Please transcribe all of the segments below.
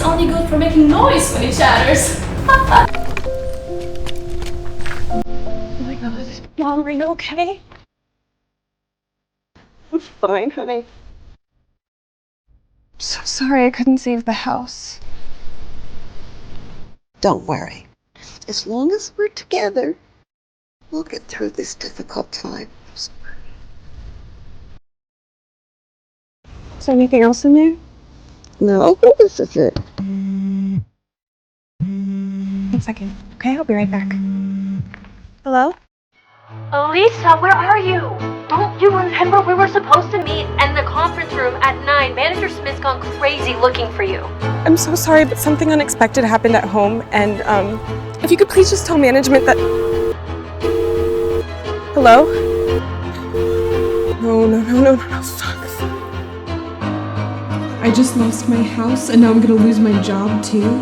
only good for making noise when he chatters. Oh my god. Mom, are you okay? I'm fine, honey. I'm so sorry I couldn't save the house. Don't worry. As long as we're together, we'll get through this difficult time. Is there anything else in there? No, this is it. 1 second. Okay, I'll be right back. Hello? Lisa, where are you? Don't you remember we were supposed to meet in the conference room at 9? Manager Smith's gone crazy looking for you. I'm so sorry, but something unexpected happened at home, and if you could please just tell management that... Hello? No, fuck. I just lost my house and now I'm gonna lose my job too?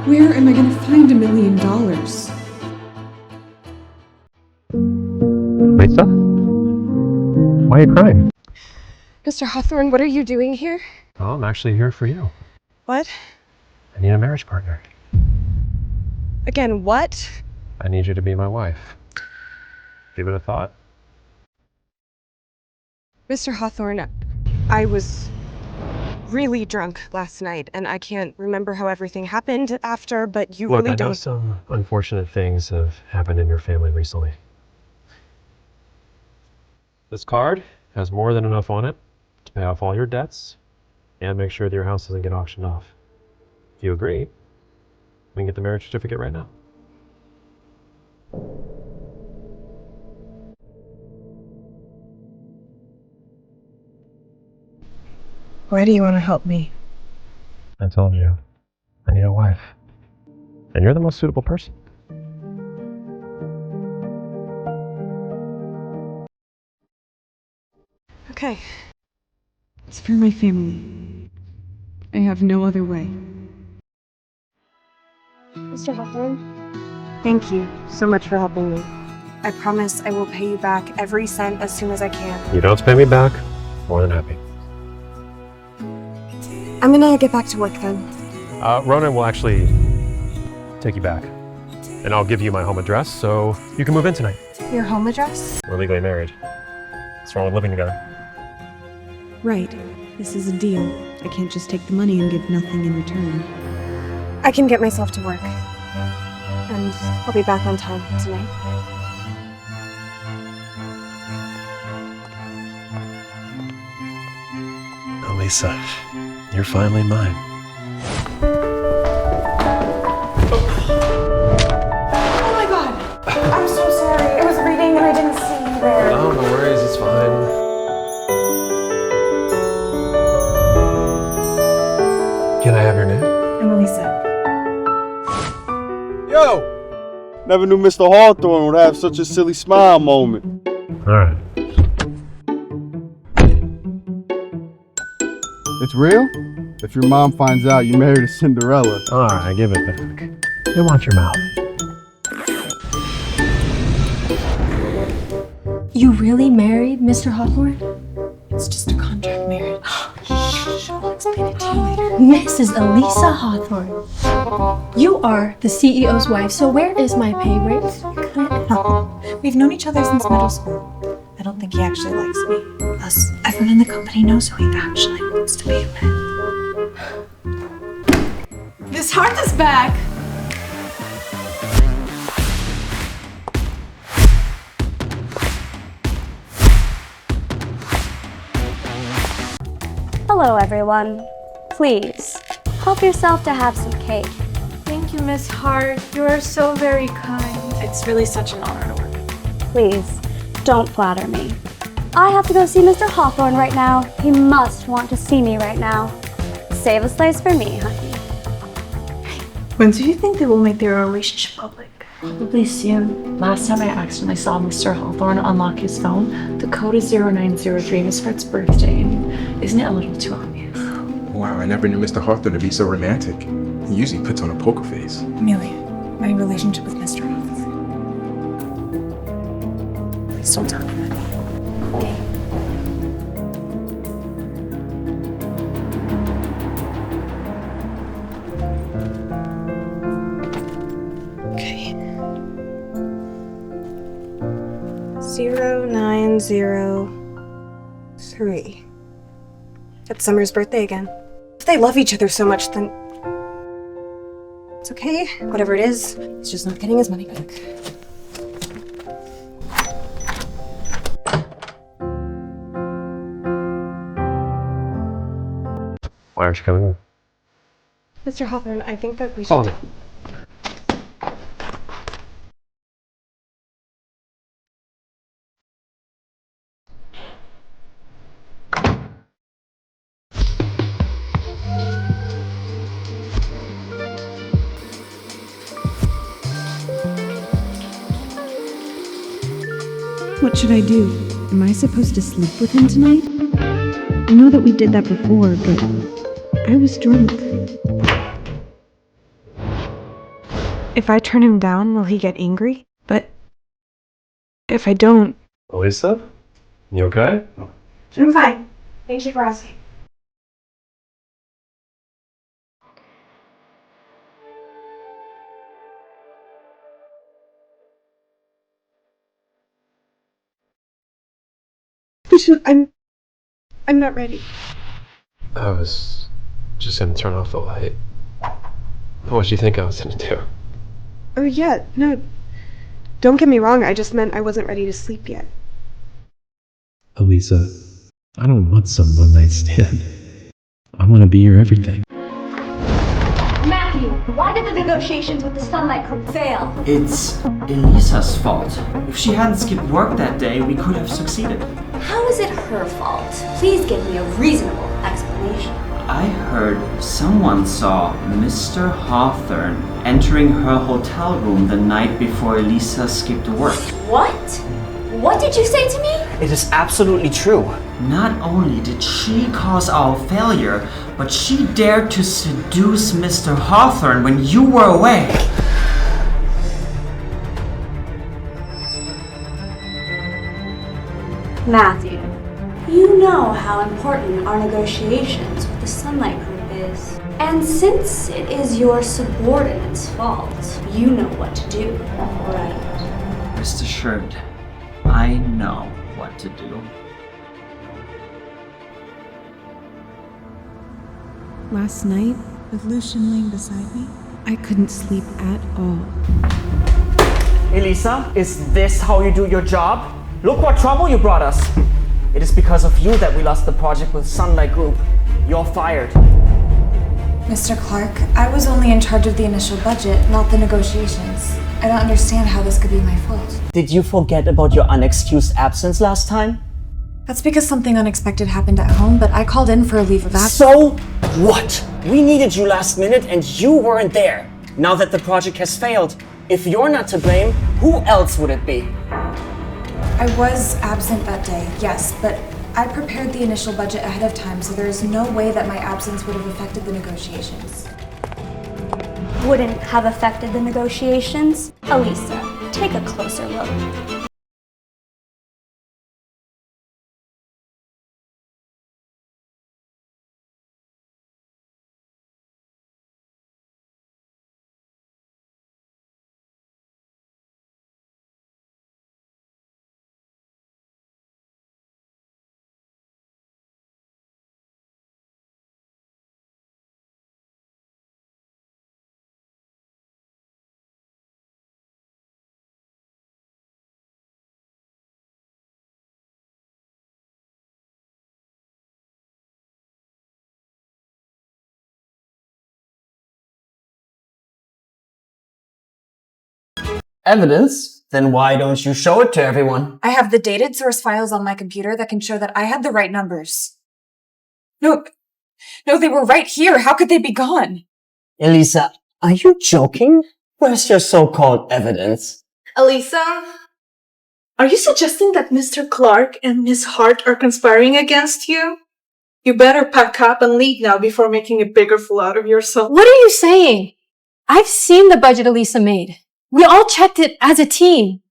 Where am I gonna find $1 million? Lisa? Why are you crying? Mr. Hawthorne, what are you doing here? Oh, I'm actually here for you. What? I need a marriage partner. Again, what? I need you to be my wife. Give it a thought. Mr. Hawthorne, I was really drunk last night, and I can't remember how everything happened after, but you Look, really I know don't... some unfortunate things have happened in your family recently. This card has more than enough on it to pay off all your debts and make sure that your house doesn't get auctioned off. If you agree, we can get the marriage certificate right now. Why do you want to help me? I told you, I need a wife. And you're the most suitable person. Okay. It's for my family. I have no other way. Mr. Hawthorne, thank you so much for helping me. I promise I will pay you back every cent as soon as I can. You don't pay me back, more than happy. I'm gonna get back to work then. Ronan will actually take you back. And I'll give you my home address so you can move in tonight. Your home address? We're legally married. What's wrong with living together? Right. This is a deal. I can't just take the money and give nothing in return. I can get myself to work. And I'll be back on time tonight. Lisa, you're finally mine. Oh my god! I'm so sorry. I was reading and I didn't see you there. Oh, no worries, it's fine. Can I have your name? I'm Elisa. Yo! Never knew Mr. Hawthorne would have such a silly smile moment. Alright. It's real? If your mom finds out you married a Cinderella. Alright, give it back. They want your mouth. You really married Mr. Hawthorne? It's just a contract marriage. I'll explain it to you later. Mrs. Elisa Hawthorne. You are the CEO's wife, so where is my pay raise? No. We've known each other since middle school. I don't think he actually likes me. Plus, everyone in the company knows who he actually wants to be with. This heart is back. Hello, everyone. Please, help yourself to have some cake. Thank you, Miss Hart. You are so very kind. It's really such an honor to work. Please, don't flatter me. I have to go see Mr. Hawthorne right now. He must want to see me right now. Save a slice for me, honey. When do you think they will make their relationship public? Probably soon. Last time I accidentally saw Mr. Hawthorne unlock his phone, the code is 0903, Miss Hart's birthday. Isn't it a little too obvious? Wow, I never knew Mr. Hawthorne to be so romantic. He usually puts on a poker face. Amelia, my relationship with Mr. Hawthorne. Please don't talk about it. 903. It's Summer's birthday again. If they love each other so much, then it's okay. Whatever it is, he's just not getting his money back. Why aren't you coming in? Mr. Hawthorne, I think that we should... Follow me. What should I do? Am I supposed to sleep with him tonight? I know that we did that before, but I was drunk. If I turn him down, will he get angry? But if I don't... Elisa? You okay? I'm fine. Thank you for asking. I'm not ready. I was just gonna turn off the light. What do you think I was gonna do? Oh yeah, no. Don't get me wrong, I just meant I wasn't ready to sleep yet. Elisa, I don't want some one-night stand. I want to be your everything. Matthew, why did the negotiations with the Sunlight Group fail? It's Elisa's fault. If she hadn't skipped work that day, we could have succeeded. How is it her fault? Please give me a reasonable explanation. I heard someone saw Mr. Hawthorne entering her hotel room the night before Elisa skipped work. What? What did you say to me? It is absolutely true. Not only did she cause our failure, but she dared to seduce Mr. Hawthorne when you were away. Matthew, you know how important our negotiations with the Sunlight Group is. And since it is your subordinate's fault, you know what to do, right? Rest assured, I know what to do. Last night, with Lucian laying beside me, I couldn't sleep at all. Elisa, is this how you do your job? Look what trouble you brought us. It is because of you that we lost the project with Sunlight Group. You're fired. Mr. Clark, I was only in charge of the initial budget, not the negotiations. I don't understand how this could be my fault. Did you forget about your unexcused absence last time? That's because something unexpected happened at home, but I called in for a leave of absence. So what? We needed you last minute and you weren't there. Now that the project has failed, if you're not to blame, who else would it be? I was absent that day, yes, but I prepared the initial budget ahead of time, so there is no way that my absence would have affected the negotiations. Wouldn't have affected the negotiations? Elisa, take a closer look. Evidence? Then why don't you show it to everyone? I have the dated source files on my computer that can show that I had the right numbers. No, they were right here. How could they be gone? Elisa, are you joking? Where's your so-called evidence? Elisa? Are you suggesting that Mr. Clark and Miss Hart are conspiring against you? You better pack up and leave now before making a bigger fool out of yourself. What are you saying? I've seen the budget Elisa made. We all checked it as a team.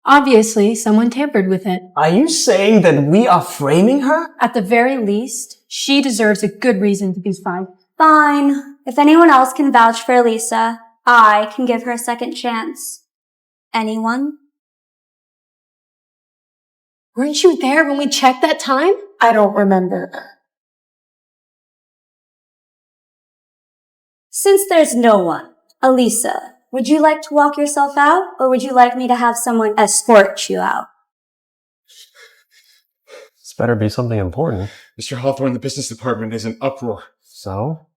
Obviously, someone tampered with it. Are you saying that we are framing her? At the very least, she deserves a good reason to be fired. Fine. If anyone else can vouch for Elisa, I can give her a second chance. Anyone? Weren't you there when we checked that time? I don't remember. Since there's no one, Elisa, would you like to walk yourself out, or would you like me to have someone escort you out? This better be something important. Mr. Hawthorne, the business department is in uproar. So?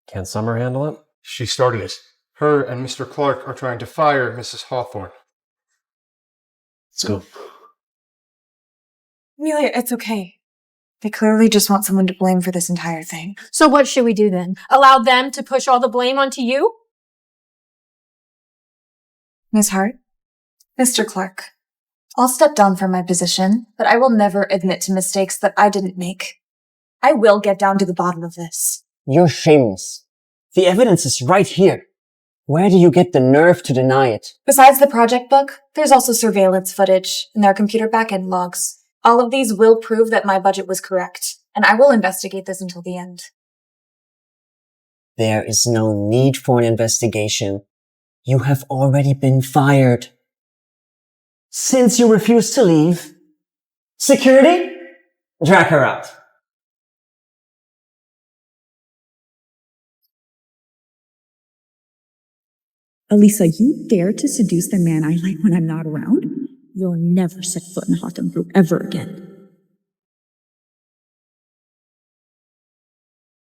Can't Summer handle it? She started it. Her and Mr. Clark are trying to fire Mrs. Hawthorne. Let's go. Amelia, it's okay. They clearly just want someone to blame for this entire thing. So what should we do then? Allow them to push all the blame onto you? Miss Hart? Mr. Clark, I'll step down from my position, but I will never admit to mistakes that I didn't make. I will get down to the bottom of this. You're shameless. The evidence is right here. Where do you get the nerve to deny it? Besides the project book, there's also surveillance footage and their computer backend logs. All of these will prove that my budget was correct, and I will investigate this until the end. There is no need for an investigation. You have already been fired. Since you refuse to leave, security, drag her out. Elisa, you dare to seduce the man I like when I'm not around? You'll never set foot in Hawthorne Group ever again.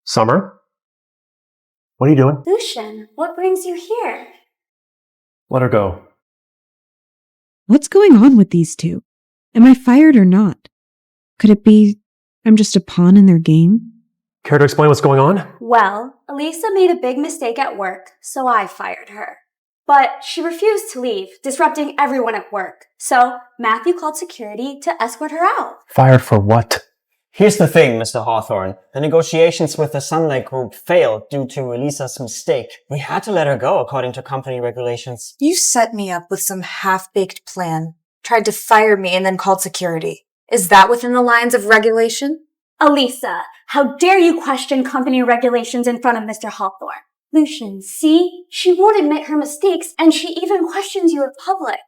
Summer? What are you doing? Lucian, what brings you here? Let her go. What's going on with these two? Am I fired or not? Could it be I'm just a pawn in their game? Care to explain what's going on? Well, Elisa made a big mistake at work, so I fired her. But she refused to leave, disrupting everyone at work. So Matthew called security to escort her out. Fired for what? Here's the thing, Mr. Hawthorne. The negotiations with the Sunlight Group failed due to Elisa's mistake. We had to let her go according to company regulations. You set me up with some half-baked plan, tried to fire me, and then called security. Is that within the lines of regulation? Elisa, how dare you question company regulations in front of Mr. Hawthorne? Lucian, see? She won't admit her mistakes, and she even questions you in public.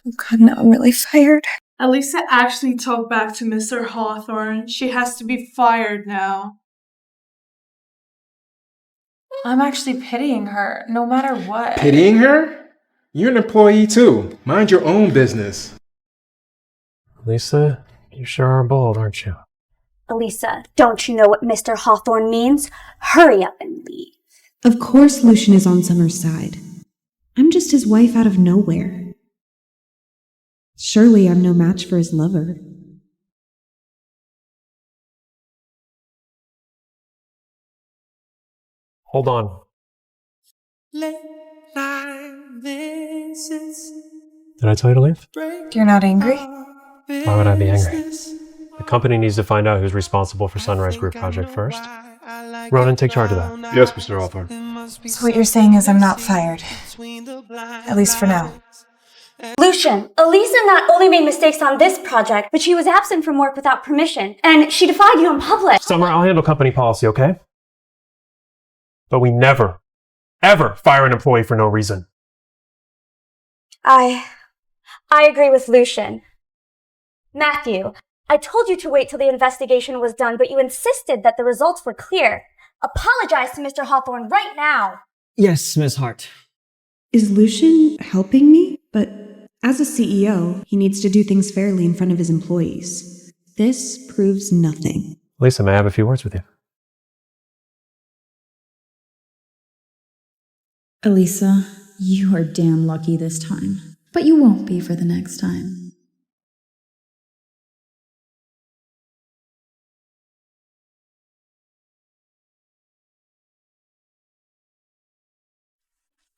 Oh God, now I'm really fired. Elisa actually talked back to Mr. Hawthorne. She has to be fired now. I'm actually pitying her, no matter what. Pitying her? You're an employee too. Mind your own business. Lisa, you sure are bold, aren't you? Elisa, don't you know what Mr. Hawthorne means? Hurry up and leave. Of course Lucian is on Summer's side. I'm just his wife out of nowhere. Surely I'm no match for his lover. Hold on. Did I tell you to leave? You're not angry? Why would I be angry? The company needs to find out who's responsible for Sunrise Group project first. Ronan, take charge of that. Yes, Mr. Hawthorne. So what you're saying is I'm not fired. At least for now. Lucian, Elisa not only made mistakes on this project, but she was absent from work without permission, and she defied you in public. Summer, I'll handle company policy, okay? But we never, ever fire an employee for no reason. I agree with Lucian. Matthew, I told you to wait till the investigation was done, but you insisted that the results were clear. Apologize to Mr. Hawthorne right now. Yes, Miss Hart. Is Lucian helping me? But as a CEO, he needs to do things fairly in front of his employees. This proves nothing. Lisa, may I have a few words with you? Elisa, you are damn lucky this time. But you won't be for the next time.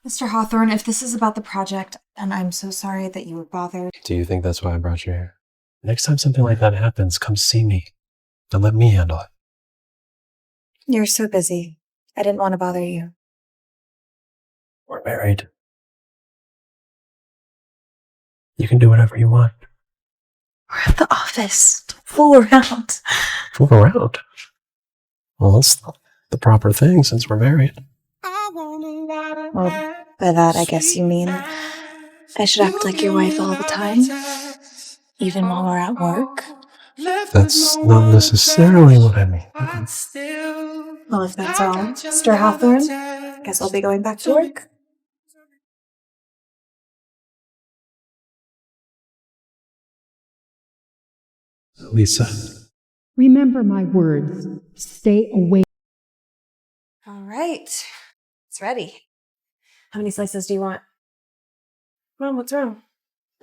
Mr. Hawthorne, if this is about the project, and I'm so sorry that you were bothered. Do you think that's why I brought you here? Next time something like that happens, come see me. And let me handle it. You're so busy. I didn't want to bother you. We're married. You can do whatever you want. We're at the office. Don't fool around. Fool around? Well, that's the proper thing since we're married. Well, by that I guess you mean I should act like your wife all the time, even while we're at work. That's not necessarily what I mean. Well, if that's all, Mr. Hawthorne, guess I'll be going back to work. Lisa. Remember my words. Stay away. All right. It's ready. How many slices do you want? Mom, what's wrong?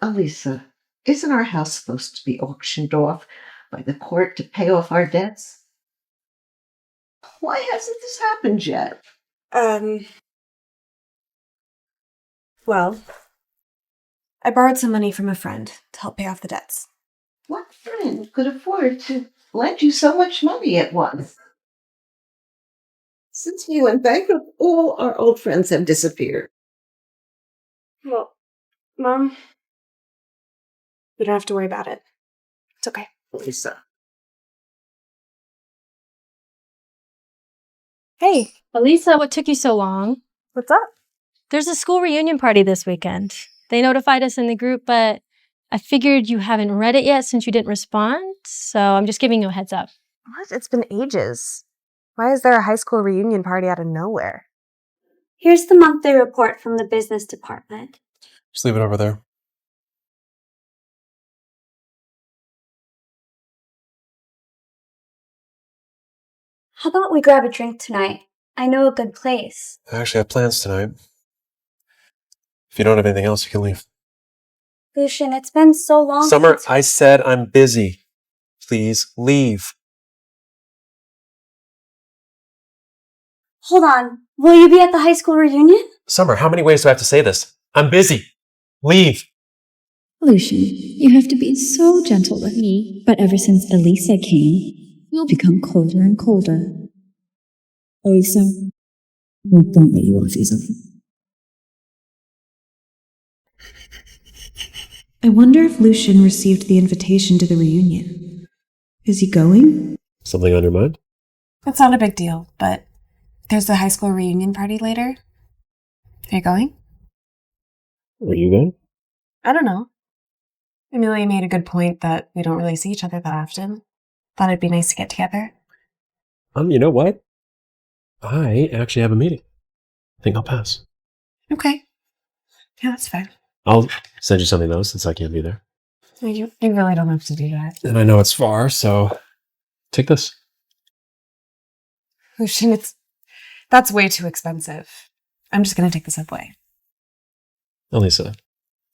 Elisa, isn't our house supposed to be auctioned off by the court to pay off our debts? Why hasn't this happened yet? Well, I borrowed some money from a friend to help pay off the debts. What friend could afford to lend you so much money at once? Since we went bankrupt, all our old friends have disappeared. Well, Mom, you don't have to worry about it. It's okay. Lisa. Hey, Elisa, what took you so long? What's up? There's a school reunion party this weekend. They notified us in the group, but I figured you haven't read it yet since you didn't respond, so I'm just giving you a heads up. What? It's been ages. Why is there a high school reunion party out of nowhere? Here's the monthly report from the business department. Just leave it over there. How about we grab a drink tonight? I know a good place. I actually have plans tonight. If you don't have anything else, you can leave. Lucian, it's been so long Summer, since... I said I'm busy. Please leave. Hold on. Will you be at the high school reunion? Summer, how many ways do I have to say this? I'm busy. Leave. Lucian, you have to be so gentle with me. But ever since Elisa came, you'll become colder and colder. Elisa, don't let you off easily. I wonder if Lucian received the invitation to the reunion. Is he going? Something on your mind? It's not a big deal, but there's the high school reunion party later. Are you going? Are you going? I don't know. Amelia made a good point that we don't really see each other that often. Thought it'd be nice to get together. You know what? I actually have a meeting. I think I'll pass. Okay. Yeah, that's fine. I'll send you something though, since I can't be there. You really don't have to do that. And I know it's far, so take this. Lucian, that's way too expensive. I'm just gonna take the subway. Elisa,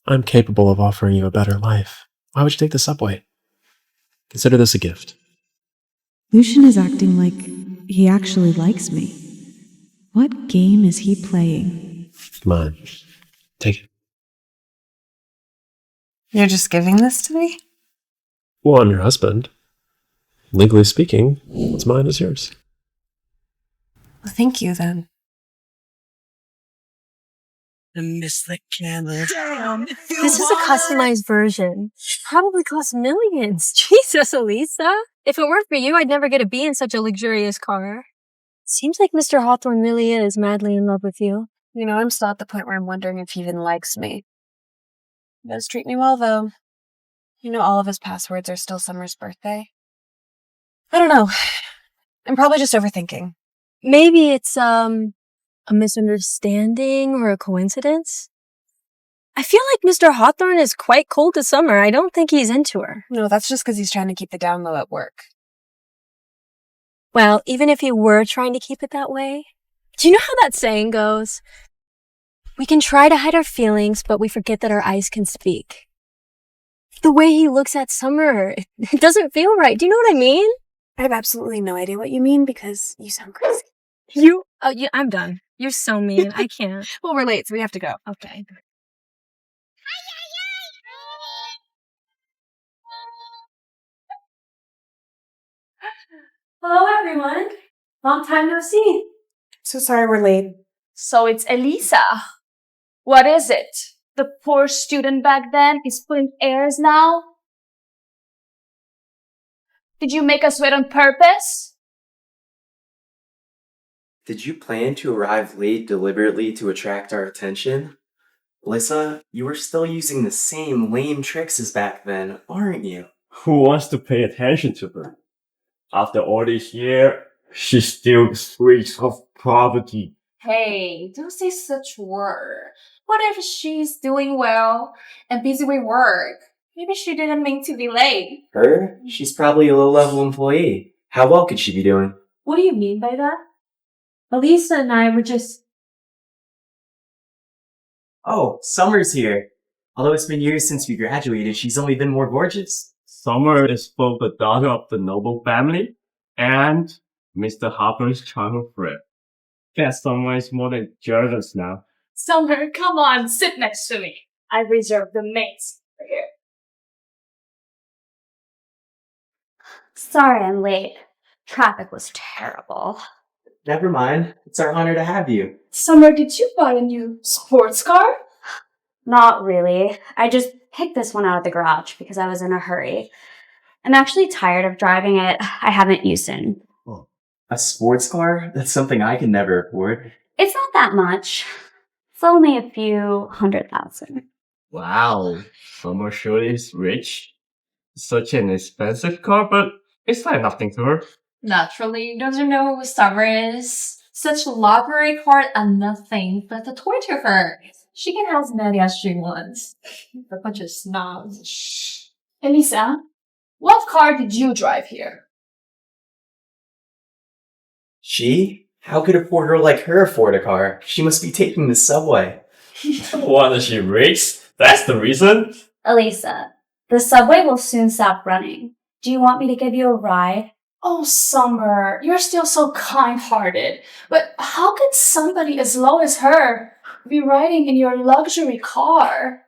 I'm capable of offering you a better life. Why would you take the subway? Consider this a gift. Lucian is acting like he actually likes me. What game is he playing? Come on, take it. You're just giving this to me? Well, I'm your husband. Legally speaking, what's mine is yours. Well, thank you then. I miss the camera. Damn, This is a customized version. Probably costs millions. Jesus, Elisa. If it weren't for you, I'd never get to be in such a luxurious car. Seems like Mr. Hawthorne really is madly in love with you. You know, I'm still at the point where I'm wondering if he even likes me. He does treat me well, though. You know, all of his passwords are still Summer's birthday. I don't know. I'm probably just overthinking. Maybe it's, a misunderstanding or a coincidence? I feel like Mr. Hawthorne is quite cold to Summer. I don't think he's into her. No, that's just because he's trying to keep the down low at work. Well, even if he were trying to keep it that way, do you know how that saying goes? We can try to hide our feelings, but we forget that our eyes can speak. The way he looks at Summer, it doesn't feel right. Do you know what I mean? I have absolutely no idea what you mean because you sound crazy. I'm done. You're so mean. I can't. Well, we're late, so we have to go. Okay. Hello, everyone. Long time no see. So sorry we're late. So it's Elisa. What is it? The poor student back then is pulling airs now? Did you make us wait on purpose? Did you plan to arrive late deliberately to attract our attention? Lissa, you are still using the same lame tricks as back then, aren't you? Who wants to pay attention to her? After all this year, she still shrieks of poverty. Hey, don't say such word. What if she's doing well and busy with work? Maybe she didn't mean to be late. Her? She's probably a low-level employee. How well could she be doing? What do you mean by that? Elisa and I were just... Oh, Summer's here. Although it's been years since we graduated, she's only been more gorgeous. Summer is both the daughter of the noble family and Mr. Harper's childhood friend. That Summer is more than jealous now. Summer, come on, sit next to me. I reserved the mates for here. Sorry I'm late. Traffic was terrible. Never mind. It's our honor to have you. Summer, did you buy a new sports car? Not really. I just picked this one out of the garage because I was in a hurry. I'm actually tired of driving it. I haven't used it. A sports car? That's something I can never afford. It's not that much. It's only a few $100,000. Wow, Summer sure is rich. Such an expensive car, but it's like nothing to her. Naturally, don't you know who Summer is? Such luxury cars are nothing but a toy to her. She can have as many as she wants. A bunch of snobs. Shh. Elisa, what car did you drive here? She? How could a poor girl like her afford a car? She must be taking the subway. Why is she rich? That's the reason. Elisa, the subway will soon stop running. Do you want me to give you a ride? Oh, Summer, you're still so kind-hearted. But how could somebody as low as her be riding in your luxury car?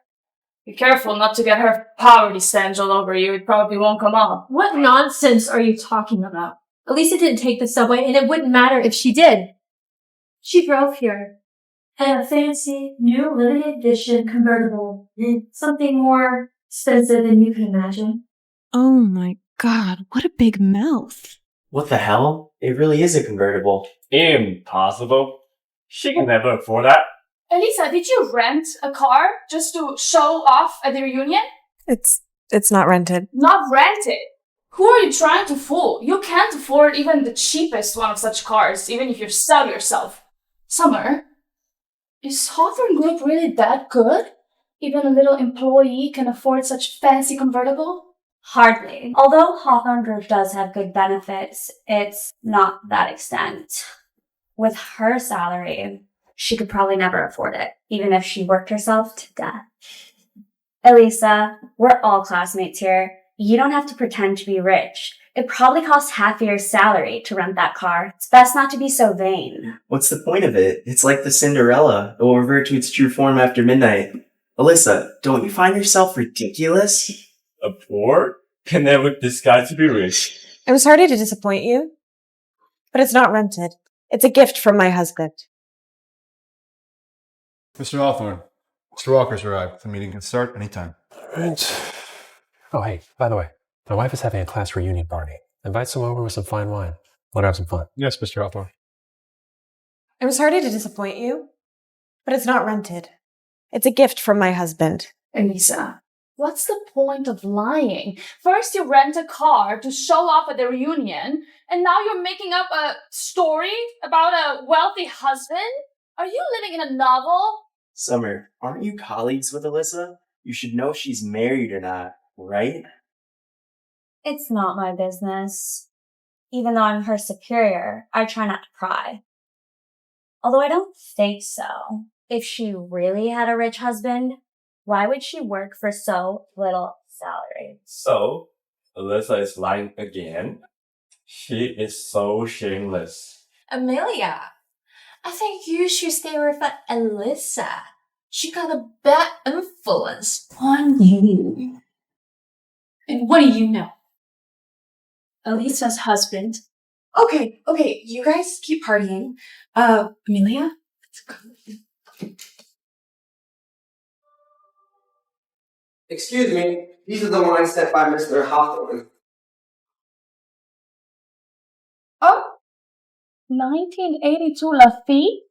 Be careful not to get her poverty stench all over you. It probably won't come off. What nonsense are you talking about? Elisa didn't take the subway, and it wouldn't matter if she did. She drove here. And a fancy, new limited edition convertible. Something more expensive than you can imagine. Oh my god, what a big mouth. What the hell? It really is a convertible. Impossible. She can never afford that. Elisa, did you rent a car just to show off at the reunion? It's not rented. Not rented? Who are you trying to fool? You can't afford even the cheapest one of such cars, even if you sell yourself. Summer, is Hawthorne Group really that good? Even a little employee can afford such fancy convertible? Hardly. Although Hawthorne Group does have good benefits, it's not that extent. With her salary, she could probably never afford it, even if she worked herself to death. Elisa, we're all classmates here. You don't have to pretend to be rich. It probably costs half your salary to rent that car. It's best not to be so vain. What's the point of it? It's like the Cinderella. It will revert to its true form after midnight. Alyssa, don't you find yourself ridiculous? A poor can never disguise to be rich. I'm sorry to disappoint you, but it's not rented. It's a gift from my husband. Mr. Hawthorne, Mr. Walker's arrived. The meeting can start anytime. Right. Oh, hey, by the way, my wife is having a class reunion party. Invite some over with some fine wine. Let her have some fun. Yes, Mr. Hawthorne. I'm sorry to disappoint you, but it's not rented. It's a gift from my husband. Elisa, what's the point of lying? First you rent a car to show off at the reunion, and now you're making up a story about a wealthy husband? Are you living in a novel? Summer, aren't you colleagues with Alyssa? You should know if she's married or not, right? It's not my business. Even though I'm her superior, I try not to pry. Although I don't think so. If she really had a rich husband, why would she work for so little salary? So, Alyssa is lying again. She is so shameless. Amelia, I think you should stay with Elisa. She got a bad influence on you. And what do you know? Elisa's husband. Okay, you guys keep partying. Amelia, let's go. Excuse me, these are the wines set by Mr. Hawthorne. Oh, 1982 Lafitte?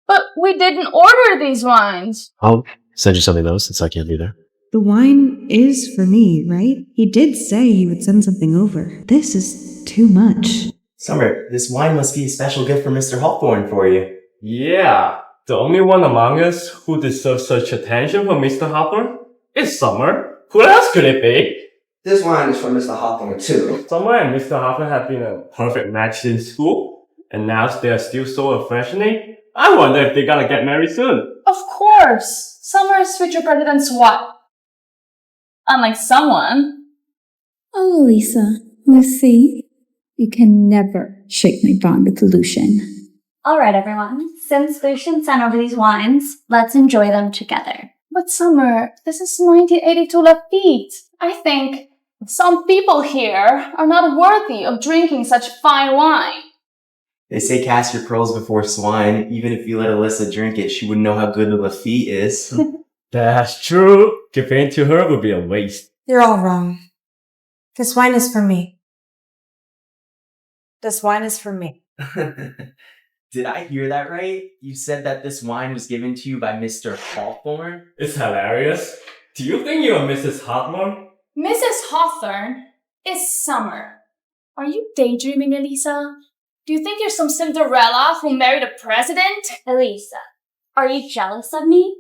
But we didn't order these wines. I'll send you something though, since I can't be there. The wine is for me, right? He did say he would send something over. This is too much. Summer, this wine must be a special gift for Mr. Hawthorne for you. Yeah, the only one among us who deserves such attention from Mr. Hawthorne is Summer. Who else could it be? This wine is from Mr. Hawthorne too. Summer and Mr. Hawthorne have been a perfect match in school, and now they are still so affectionate. I wonder if they're gonna get married soon. Of course. Summer is future president's wife. Unlike someone. Oh, Lisa, you see? You can never shake my bond with Lucian. Alright, everyone. Since Lucian sent over these wines, let's enjoy them together. But Summer, this is 1982 Lafitte. I think some people here are not worthy of drinking such fine wine. They say cast your pearls before swine. Even if you let Alyssa drink it, she wouldn't know how good the Lafitte is. That's true. Giving it to her would be a waste. You're all wrong. This wine is for me. This wine is for me. Did I hear that right? You said that this wine was given to you by Mr. Hawthorne? It's hilarious. Do you think you're Mrs. Hawthorne? Mrs. Hawthorne is Summer. Are you daydreaming, Elisa? Do you think you're some Cinderella who married a president? Elisa, are you jealous of me?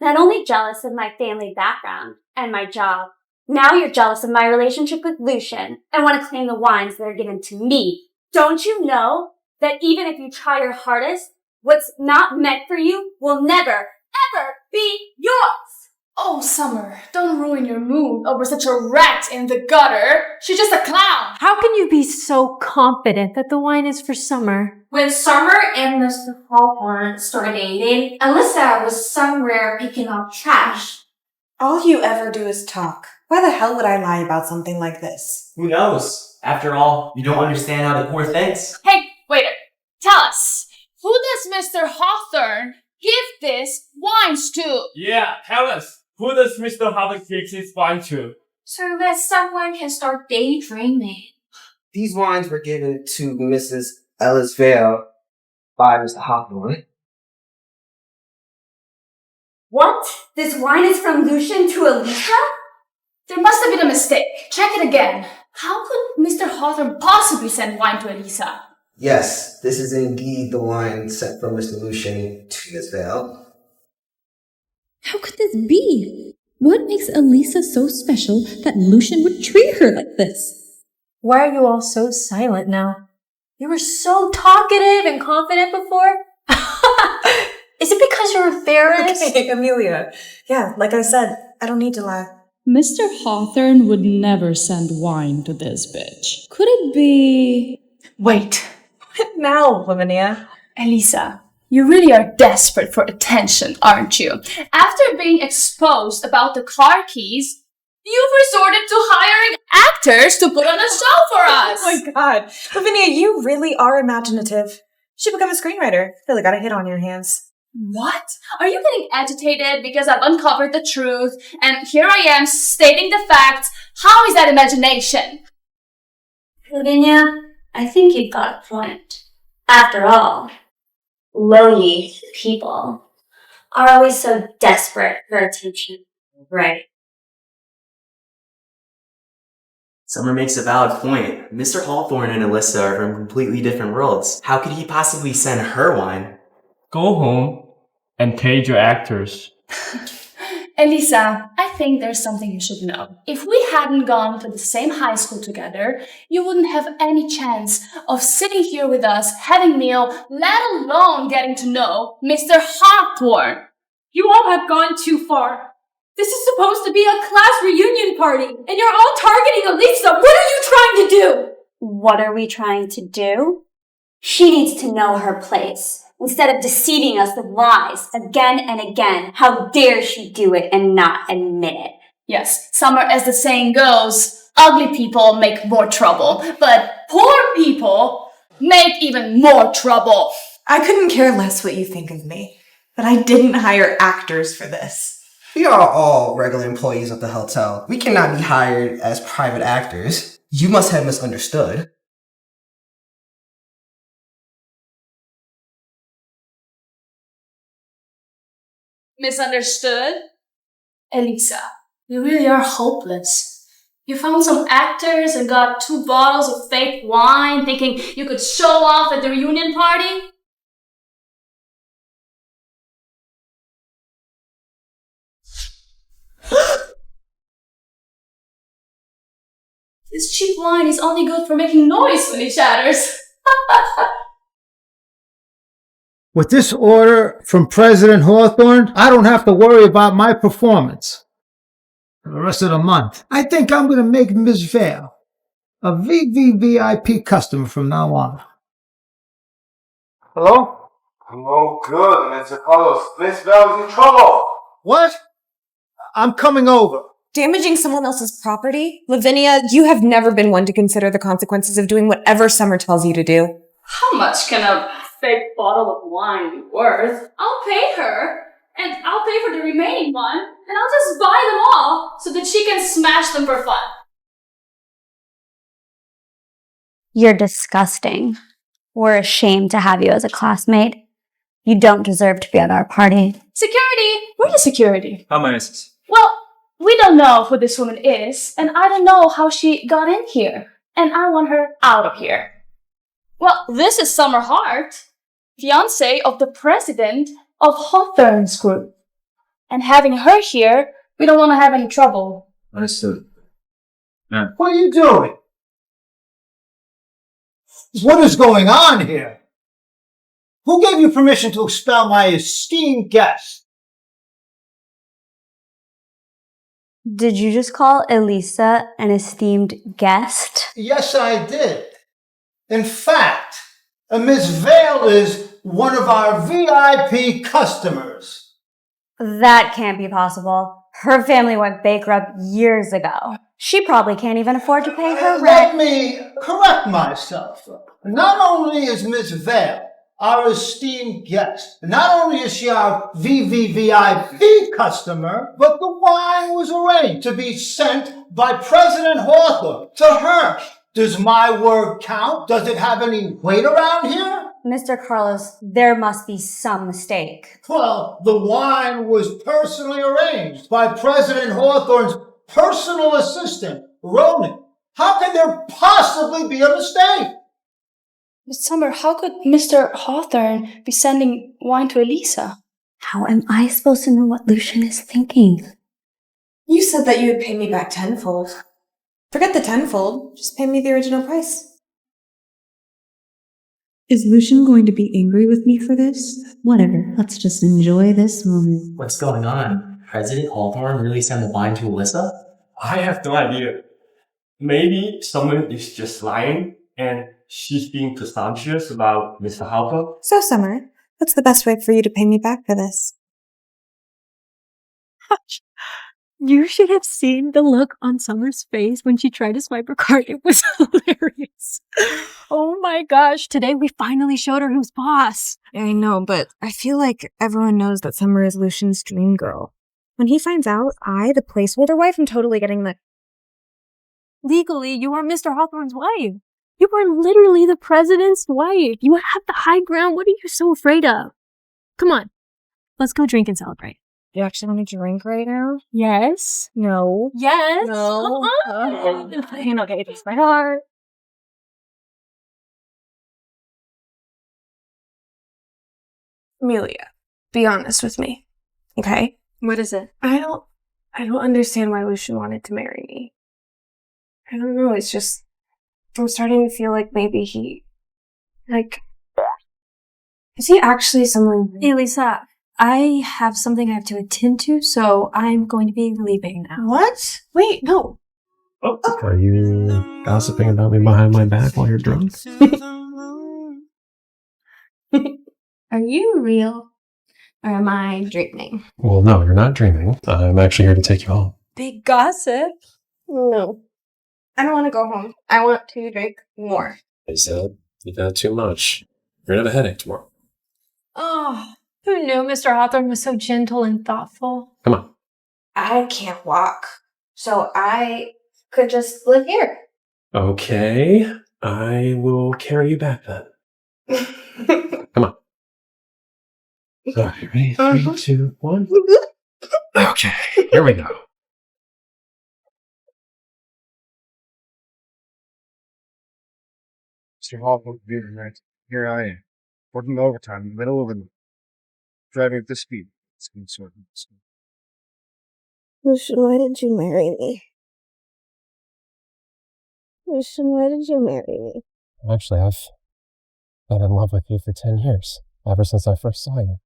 Not only jealous of my family background and my job, now you're jealous of my relationship with Lucian and want to claim the wines that are given to me. Don't you know that even if you try your hardest, what's not meant for you will never, ever be yours? Oh, Summer, don't ruin your mood over such a rat in the gutter. She's just a clown. How can you be so confident that the wine is for Summer? When Summer and Mr. Hawthorne started dating, Alyssa was somewhere picking up trash. All you ever do is talk. Why the hell would I lie about something like this? Who knows? After all, you don't understand how the poor thinks. Hey, waiter, tell us, who does Mr. Hawthorne give this wines to? Yeah, tell us. Who does Mr. Hawthorne give his wine to? So that someone can start daydreaming. These wines were given to Mrs. Ellis Vale by Mr. Hawthorne. What? This wine is from Lucian to Elisa? There must have been a mistake. Check it again. How could Mr. Hawthorne possibly send wine to Elisa? Yes, this is indeed the wine sent from Mr. Lucian to Miss Vale. How could this be? What makes Elisa so special that Lucian would treat her like this? Why are you all so silent now? You were so talkative and confident before. Is it because you're a therapist? Okay, Amelia. Yeah, like I said, I don't need to lie. Mr. Hawthorne would never send wine to this bitch. Could it be... Wait. Now, Lavinia. Elisa, you really are desperate for attention, aren't you? After being exposed about the Clarkies, you've resorted to hiring actors to put on a show for us. Oh my god. Lavinia, you really are imaginative. You should become a screenwriter. Really got a hit on your hands. What? Are you getting agitated because I've uncovered the truth and here I am stating the facts? How is that imagination? Lavinia, I think you've got a point. After all, lonely people are always so desperate for attention, right? Summer makes a valid point. Mr. Hawthorne and Alyssa are from completely different worlds. How could he possibly send her wine? Go home and page your actors. Elisa, I think there's something you should know. If we hadn't gone to the same high school together, you wouldn't have any chance of sitting here with us, having meal, let alone getting to know Mr. Hawthorne. You all have gone too far. This is supposed to be a class reunion party, and you're all targeting Elisa. What are you trying to do? What are we trying to do? She needs to know her place. Instead of deceiving us with lies again and again, how dare she do it and not admit it? Yes, Summer, as the saying goes, ugly people make more trouble, but poor people make even more trouble. I couldn't care less what you think of me, but I didn't hire actors for this. We are all regular employees of the hotel. We cannot be hired as private actors. You must have misunderstood. Misunderstood? Elisa, you really are hopeless. You found some actors and got 2 bottles of fake wine thinking you could show off at the reunion party? This cheap wine is only good for making noise when it shatters. With this order from President Hawthorne, I don't have to worry about my performance for the rest of the month. I think I'm going to make Ms. Vale a VVVIP customer from now on. Hello? Oh, good, Mr. Carlos. Miss Bell's in trouble. What? I'm coming over. Damaging someone else's property? Lavinia, you have never been one to consider the consequences of doing whatever Summer tells you to do. How much can a fake bottle of wine be worth? I'll pay her, and I'll pay for the remaining one, and I'll just buy them all so that she can smash them for fun. You're disgusting. We're ashamed to have you as a classmate. You don't deserve to be at our party. Security! Where is security? How may I assist? Well, we don't know who this woman is, and I don't know how she got in here, and I want her out of here. Well, this is Summer Hart, fiancée of the president of Hawthorne's group. And having her here, we don't want to have any trouble. Understood. What are you doing? What is going on here? Who gave you permission to expel my esteemed guest? Did you just call Elisa an esteemed guest? Yes, I did. In fact, Miss Vale is one of our VIP customers. That can't be possible. Her family went bankrupt years ago. She probably can't even afford to pay her Let rent. me correct myself. Not only is Miss Vale our esteemed guest, not only is she our VVVIP customer, but the wine was arranged to be sent by President Hawthorne to her. Does my word count? Does it have any weight around here? Mr. Carlos, there must be some mistake. Well, the wine was personally arranged by President Hawthorne's personal assistant, Ronan. How can there possibly be a mistake? Miss Summer, how could Mr. Hawthorne be sending wine to Elisa? How am I supposed to know what Lucian is thinking? You said that you would pay me back tenfold. Forget the tenfold. Just pay me the original price. Is Lucian going to be angry with me for this? Whatever, let's just enjoy this moment. What's going on? President Hawthorne really sent the wine to Alyssa? I have no idea. Maybe someone is just lying and she's being presumptuous about Mr. Harper. So, Summer, what's the best way for you to pay me back for this? You should have seen the look on Summer's face when she tried to swipe her card. It was hilarious. Oh my gosh, today we finally showed her who's boss. I know, but I feel like everyone knows that Summer is Lucian's dream girl. When he finds out I, the placeholder wife, am totally getting the... Legally, you are Mr. Hawthorne's wife. You are literally the president's wife. You have the high ground. What are you so afraid of? Come on, let's go drink and celebrate. You actually want to drink right now? Yes. No. Yes. No. Fine, okay, that's my heart. Amelia, be honest with me, okay? What is it? I don't understand why Lucian wanted to marry me. I don't know, it's just, I'm starting to feel like maybe he, is he actually someone? Hey, Lisa, I have something I have to attend to, so I'm going to be leaving now. What? Wait, no. Oh. Are you gossiping about me behind my back while you're drunk? Are you real? Or am I dreaming? Well, no, you're not dreaming. I'm actually here to take you home. Big gossip? No. I don't want to go home. I want to drink more. I said you've had too much. You're gonna have a headache tomorrow. Oh, who knew Mr. Hawthorne was so gentle and thoughtful? Come on. I can't walk, so I could just live here. Okay, I will carry you back then. Come on. Alright, ready? 3, 2, 1. Okay, here we go. Mr. Hall, here I am, working overtime in the middle of the driving at this speed. It's been sort of. Lucian, why did you marry me? Lucian, why did you marry me? Actually, I've been in love with you for 10 years, ever since I first saw you.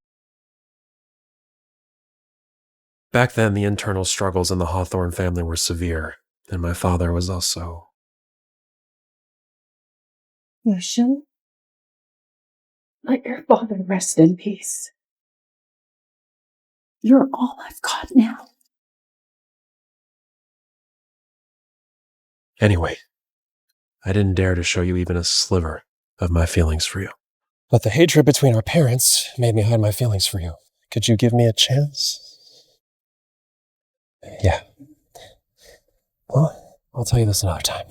Back then, the internal struggles in the Hawthorne family were severe, and my father was also... Lucian, let your father rest in peace. You're all I've got now. Anyway, I didn't dare to show you even a sliver of my feelings for you. But the hatred between our parents made me hide my feelings for you. Could you give me a chance? Yeah. Well, I'll tell you this another time.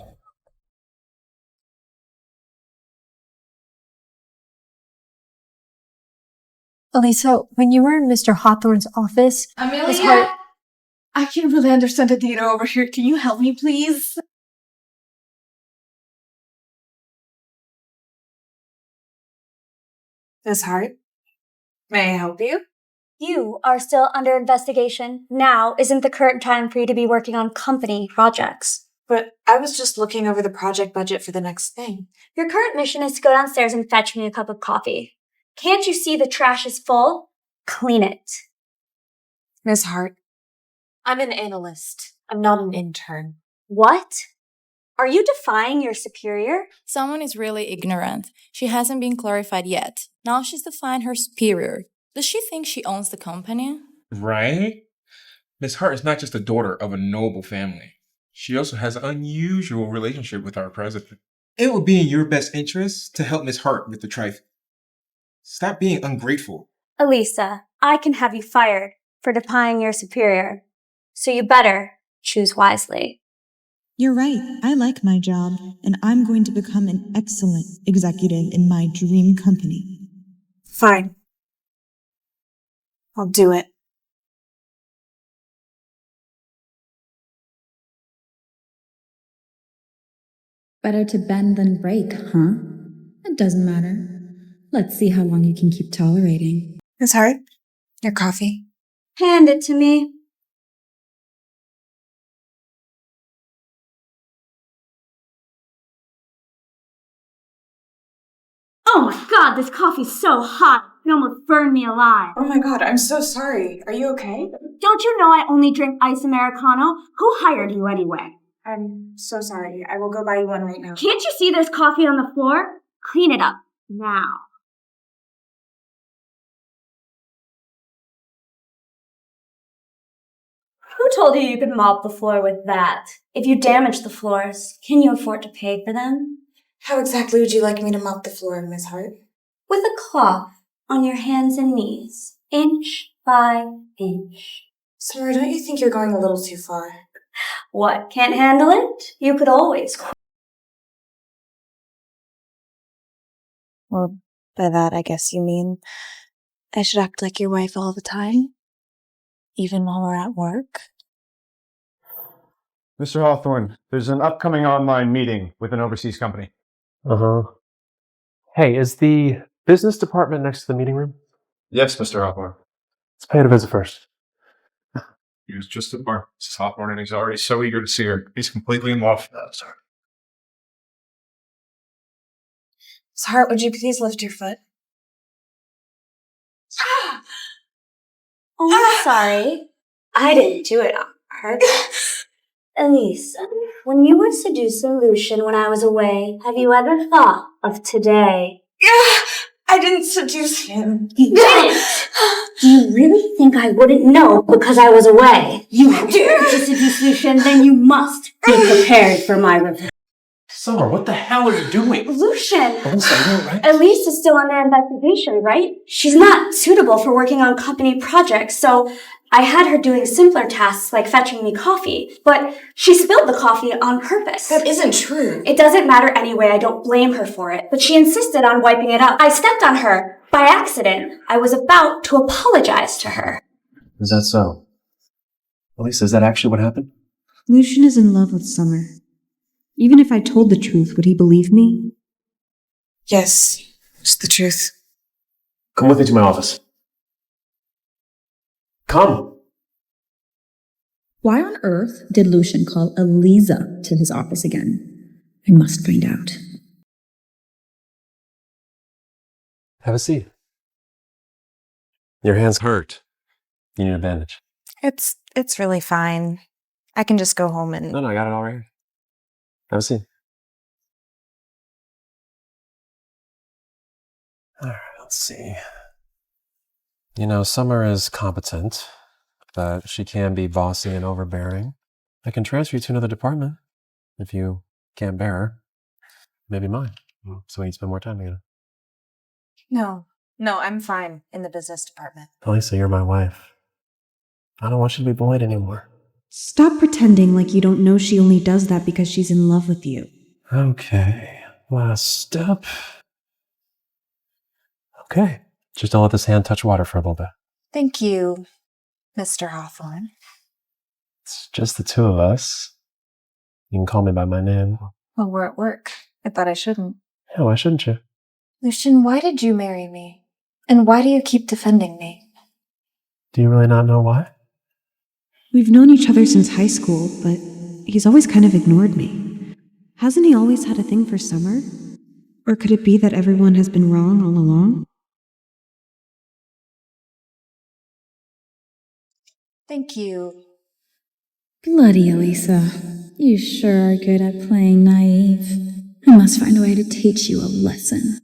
Elisa, when you were in Mr. Hawthorne's office, his heart... I can't really understand the data over here. Can you help me, please? Miss Hart, may I help you? You are still under investigation. Now isn't the current time for you to be working on company projects. But I was just looking over the project budget for the next thing. Your current mission is to go downstairs and fetch me a cup of coffee. Can't you see the trash is full? Clean it. Miss Hart, I'm an analyst. I'm not an intern. What? Are you defying your superior? Someone is really ignorant. She hasn't been clarified yet. Now she's defying her superior. Does she think she owns the company? Right? Miss Hart is not just the daughter of a noble family. She also has an unusual relationship with our president. It would be in your best interest to help Miss Hart with the trifle. Stop being ungrateful. Elisa, I can have you fired for defying your superior. So you better choose wisely. You're right. I like my job, and I'm going to become an excellent executive in my dream company. Fine. I'll do it. Better to bend than break, huh? It doesn't matter. Let's see how long you can keep tolerating. Miss Hart, your coffee. Hand it to me. Oh my god, this coffee's so hot. It almost burned me alive. Oh my god, I'm so sorry. Are you okay? Don't you know I only drink iced Americano? Who hired you anyway? I'm so sorry. I will go buy you one right now. Can't you see there's coffee on the floor? Clean it up, now. Who told you you could mop the floor with that? If you damage the floors, can you afford to pay for them? How exactly would you like me to mop the floor, Miss Hart? With a cloth on your hands and knees, inch by inch. Summer, don't you think you're going a little too far? What, can't handle it? You could always quit. Well, by that I guess you mean I should act like your wife all the time? Even while we're at work? Mr. Hawthorne, there's an upcoming online meeting with an overseas company. Uh-huh. Hey, is the business department next to the meeting room? Yes, Mr. Hawthorne. Let's pay it a visit first. He was just at bar, Mrs. Hawthorne, and he's already so eager to see her. He's completely in love. Oh, sorry. Miss Hart, would you please lift your foot? Oh, I'm sorry. I didn't do it on purpose. Elisa, when you were seducing Lucian when I was away, have you ever thought of today? I didn't seduce him. You didn't! Do you really think I wouldn't know because I was away? You tried to seduce Lucian, then you must be prepared for my revenge. Summer, what the hell are you doing? Lucian! Elisa, are you alright? Elise is still under investigation, right? She's not suitable for working on company projects, so I had her doing simpler tasks like fetching me coffee, but she spilled the coffee on purpose. That isn't true. It doesn't matter anyway, I don't blame her for it, but she insisted on wiping it up. I stepped on her. By accident, I was about to apologize to her. Is that so? Elisa, is that actually what happened? Lucian is in love with Summer. Even if I told the truth, would he believe me? Yes, it's the truth. Come with me to my office. Come! Why on earth did Lucian call Elisa to his office again? I must find out. Have a seat. Your hands hurt. You need a bandage. It's really fine. I can just go home and... No, I got it all right here. Have a seat. Alright, let's see. You know, Summer is competent, but she can be bossy and overbearing. I can transfer you to another department if you can't bear her. Maybe mine. So we can spend more time together. No, I'm fine in the business department. Elisa, you're my wife. I don't want you to be bullied anymore. Stop pretending like you don't know she only does that because she's in love with you. Okay, last step. Okay, just don't let this hand touch water for a little bit. Thank you, Mr. Hawthorne. It's just the two of us. You can call me by my name. Well, we're at work. I thought I shouldn't. Yeah, why shouldn't you? Lucian, why did you marry me? And why do you keep defending me? Do you really not know why? We've known each other since high school, but he's always kind of ignored me. Hasn't he always had a thing for Summer? Or could it be that everyone has been wrong all along? Thank you. Bloody Elisa, you sure are good at playing naive. I must find a way to teach you a lesson.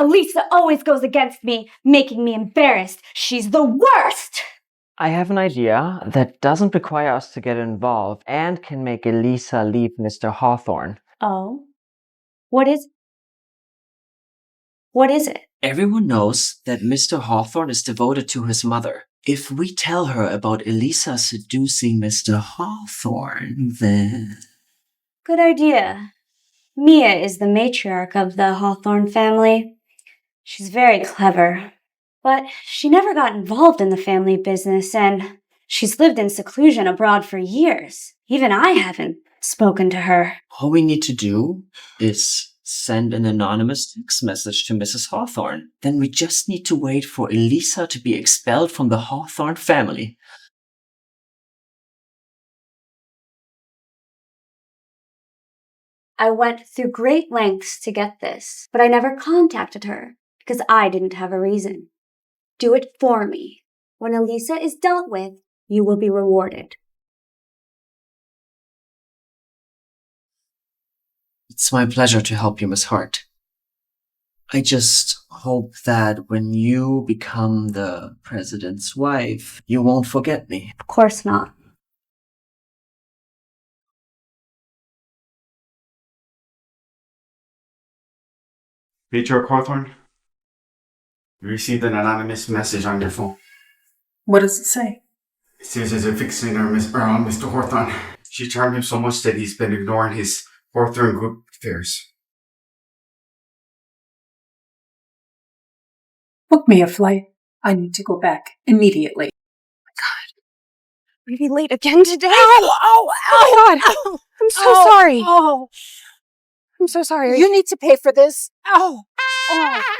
Elisa always goes against me, making me embarrassed. She's the worst! I have an idea that doesn't require us to get involved and can make Elisa leave Mr. Hawthorne. Oh? What is it? Everyone knows that Mr. Hawthorne is devoted to his mother. If we tell her about Elisa seducing Mr. Hawthorne, then... Good idea. Mia is the matriarch of the Hawthorne family. She's very clever, but she never got involved in the family business, and she's lived in seclusion abroad for years. Even I haven't spoken to her. All we need to do is send an anonymous text message to Mrs. Hawthorne. Then we just need to wait for Elisa to be expelled from the Hawthorne family. I went through great lengths to get this, but I never contacted her because I didn't have a reason. Do it for me. When Elisa is dealt with, you will be rewarded. It's my pleasure to help you, Miss Hart. I just hope that when you become the president's wife, you won't forget me. Of course not. Matriarch Hawthorne, you received an anonymous message on your phone. What does it say? It says there's a fixing on Mr. Hawthorne. She charmed him so much that he's been ignoring his Hawthorne group affairs. Book me a flight. I need to go back immediately. We'll be late again today. Ow! Oh my God! Ow. I'm so sorry. Oh, I'm so sorry. you need to pay for this. Ow!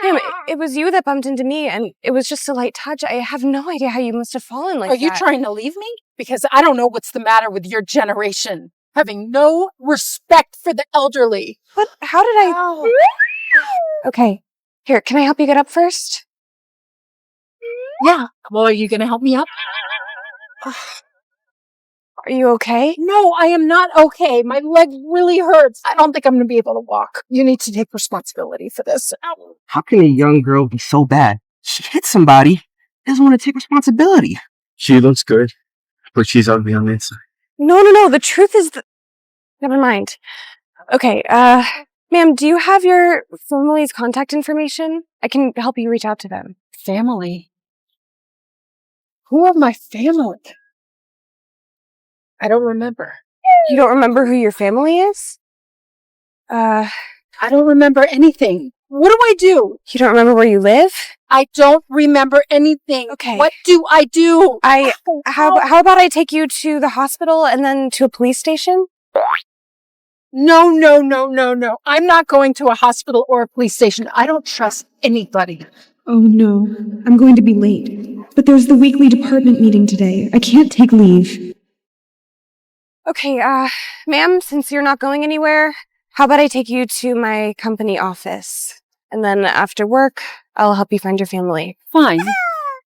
Ma'am, it was you that bumped into me, and it was just a light touch. I have no idea how you must have fallen like Are that. you trying to leave me? Because I don't know what's the matter with your generation. Having no respect for the elderly. But how did I... Okay. Here, can I help you get up first? Yeah. Well, are you going to help me up? Are you okay? No, I am not okay. My leg really hurts. I don't think I'm going to be able to walk. You need to take responsibility for this. Ow. How can a young girl be so bad? She hit somebody, doesn't want to take responsibility. She looks good, but she's ugly on the inside. No. The truth is that... Never mind. Okay, ma'am, do you have your family's contact information? I can help you reach out to them. Family? Who are my family? I don't remember. You don't remember who your family is? I don't remember anything. What do I do? You don't remember where you live? I don't remember anything. Okay. What do I do? How about I take you to the hospital and then to a police station? No. I'm not going to a hospital or a police station. I don't trust anybody. Oh no, I'm going to be late. But there's the weekly department meeting today. I can't take leave. Okay, ma'am, since you're not going anywhere, how about I take you to my company office? And then after work, I'll help you find your family. Fine.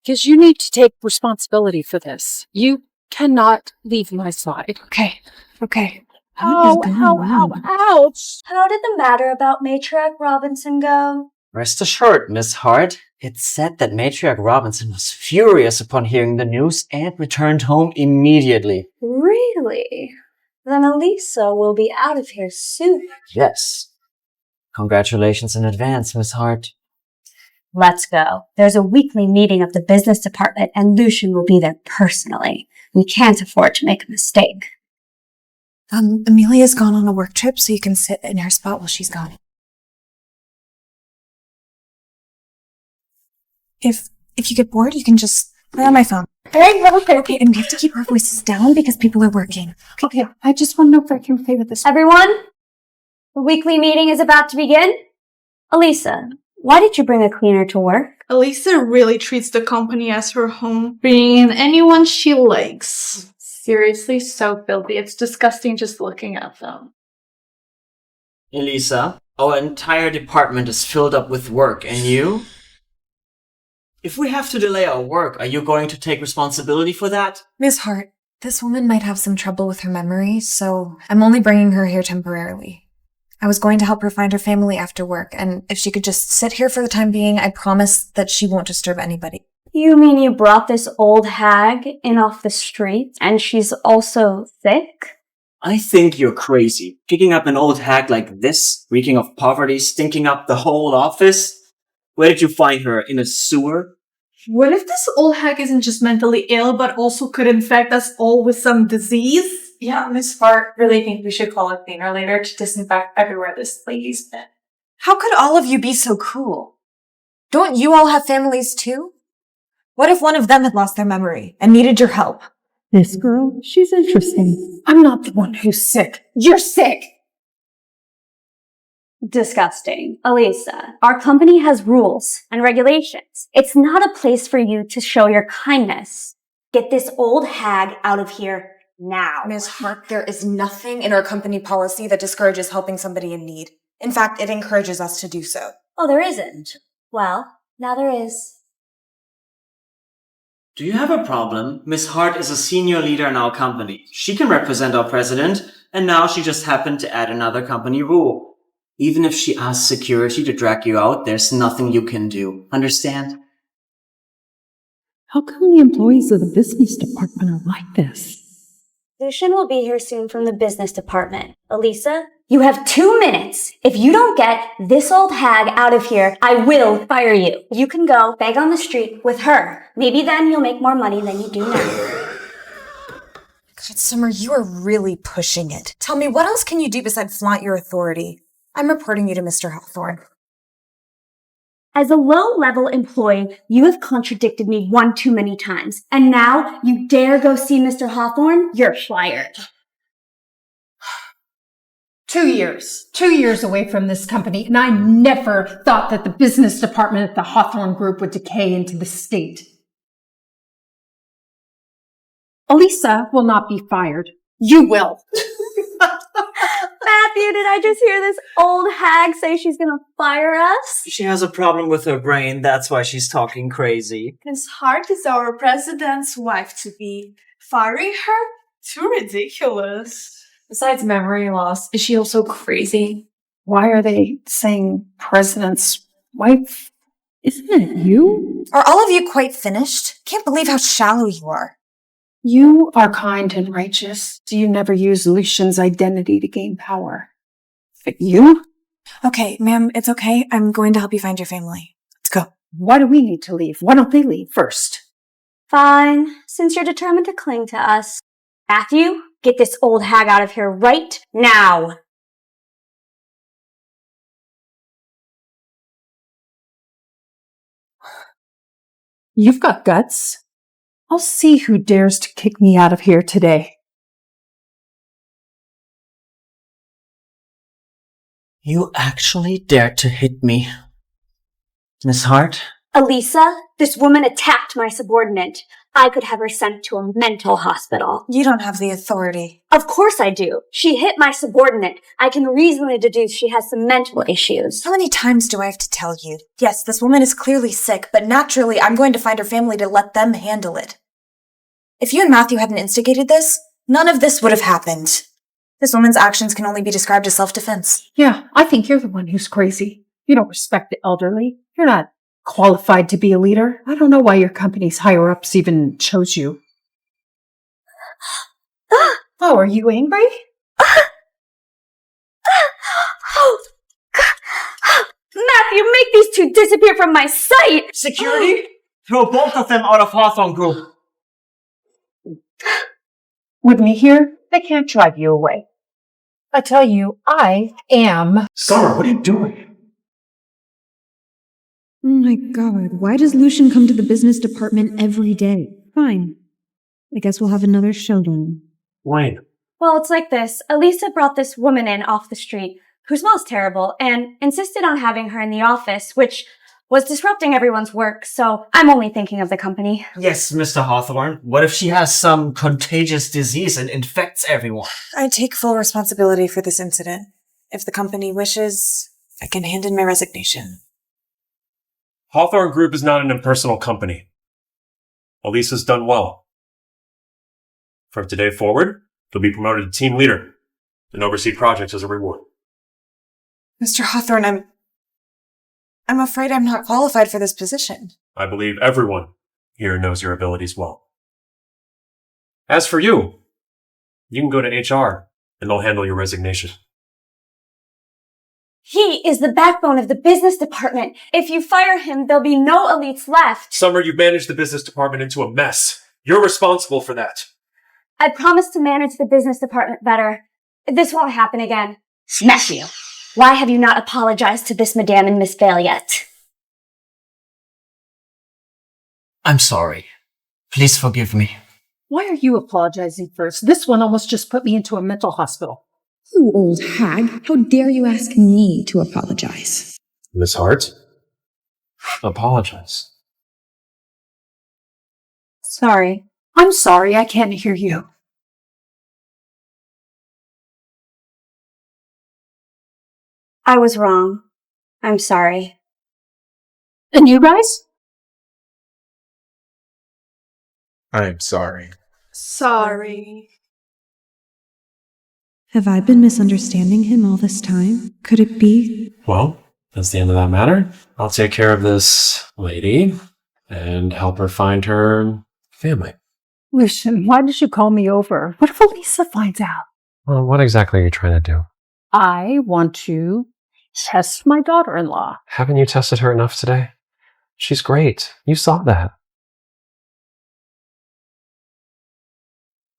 Because you need to take responsibility for this. You cannot leave my side. Okay. Ouch. How did the matter about Matriarch Robinson go? Rest assured, Miss Hart. It's said that Matriarch Robinson was furious upon hearing the news and returned home immediately. Really? Then Elisa will be out of here soon. Yes. Congratulations in advance, Miss Hart. Let's go. There's a weekly meeting of the business department and Lucian will be there personally. We can't afford to make a mistake. Amelia's gone on a work trip, so you can sit in her spot while she's gone. If you get bored, you can just play on my phone. Okay, and we have to keep our voices down because people are working. Okay, I just want to know if I can play with this. Everyone, the weekly meeting is about to begin. Elisa, why did you bring a cleaner to work? Elisa really treats the company as her home, bringing in anyone she likes. Seriously, so filthy. It's disgusting just looking at them. Elisa, our entire department is filled up with work, and you? If we have to delay our work, are you going to take responsibility for that? Miss Hart, this woman might have some trouble with her memory, so I'm only bringing her here temporarily. I was going to help her find her family after work, and if she could just sit here for the time being, I promise that she won't disturb anybody. You mean you brought this old hag in off the street and she's also sick? I think you're crazy. Picking up an old hag like this, reeking of poverty, stinking up the whole office? Where did you find her? In a sewer? What if this old hag isn't just mentally ill, but also could infect us all with some disease? Yeah, Miss Hart really think we should call a cleaner later to disinfect everywhere this lady's been. How could all of you be so cruel? Don't you all have families too? What if one of them had lost their memory and needed your help? This girl, she's interesting. I'm not the one who's sick. You're sick! Disgusting. Elisa, our company has rules and regulations. It's not a place for you to show your kindness. Get this old hag out of here now. Ms. Hart, there is nothing in our company policy that discourages helping somebody in need. In fact, it encourages us to do so. Oh, there isn't? Well, now there is. Do you have a problem? Miss Hart is a senior leader in our company. She can represent our president, and now she just happened to add another company rule. Even if she asks security to drag you out, there's nothing you can do. Understand? How come the employees of the business department are like this? Lucian will be here soon from the business department. Elisa, you have 2 minutes. If you don't get this old hag out of here, I will fire you. You can go beg on the street with her. Maybe then you'll make more money than you do now. God, Summer, you are really pushing it. Tell me, what else can you do besides flaunt your authority? I'm reporting you to Mr. Hawthorne. As a low-level employee, you have contradicted me one too many times. And now you dare go see Mr. Hawthorne? You're fired. 2 years. 2 years away from this company, and I never thought that the business department at the Hawthorne Group would decay into the state. Elisa will not be fired. You will. Matthew, did I just hear this old hag say she's gonna fire us? She has a problem with her brain, that's why she's talking crazy. Miss Hart is our president's wife-to-be. Firing her? Too ridiculous. Besides memory loss, is she also crazy? Why are they saying president's wife? Isn't it you? Are all of you quite finished? Can't believe how shallow you are. You are kind and righteous. Do you never use Lucian's identity to gain power? But you? Okay, ma'am, it's okay. I'm going to help you find your family. Let's go. Why do we need to leave? Why don't they leave first? Fine, since you're determined to cling to us. Matthew, get this old hag out of here right now. You've got guts. I'll see who dares to kick me out of here today. You actually dared to hit me. Miss Hart? Elisa, this woman attacked my subordinate. I could have her sent to a mental hospital. You don't have the authority. Of course I do. She hit my subordinate. I can reasonably deduce she has some mental issues. How many times do I have to tell you? Yes, this woman is clearly sick, but naturally I'm going to find her family to let them handle it. If you and Matthew hadn't instigated this, none of this would have happened. This woman's actions can only be described as self-defense. Yeah, I think you're the one who's crazy. You don't respect the elderly. You're not qualified to be a leader. I don't know why your company's higher-ups even chose you. Oh, are you angry? Matthew, make these two disappear from my sight! Security? Throw both of them out of Hawthorne Group. With me here, they can't drive you away. I tell you, I am... Summer, what are you doing? Oh my god, why does Lucian come to the business department every day? Fine. I guess we'll have another showdown. Wayne. Well, it's like this. Elisa brought this woman in off the street who smells terrible and insisted on having her in the office, which was disrupting everyone's work, so I'm only thinking of the company. Yes, Mr. Hawthorne. What if she has some contagious disease and infects everyone? I take full responsibility for this incident. If the company wishes, I can hand in my resignation. Hawthorne Group is not an impersonal company. Elisa's done well. From today forward, you'll be promoted to team leader and oversee projects as a reward. Mr. Hawthorne, I'm afraid I'm not qualified for this position. I believe everyone here knows your abilities well. As for you, you can go to HR and they'll handle your resignation. He is the backbone of the business department. If you fire him, there'll be no elites left. Summer, you've managed the business department into a mess. You're responsible for that. I promise to manage the business department better. This won't happen again. Matthew, why have you not apologized to this Madame and Miss Vale yet? I'm sorry. Please forgive me. Why are you apologizing first? This one almost just put me into a mental hospital. You old hag, how dare you ask me to apologize? Miss Hart, apologize. Sorry. I'm sorry, I can't hear you. I was wrong. I'm sorry. And you guys? I'm sorry. Sorry. Have I been misunderstanding him all this time? Could it be? Well, that's the end of that matter. I'll take care of this lady and help her find her family. Lucian, why did you call me over? What if Elisa finds out? Well, what exactly are you trying to do? I want to test my daughter-in-law. Haven't you tested her enough today? She's great. You saw that.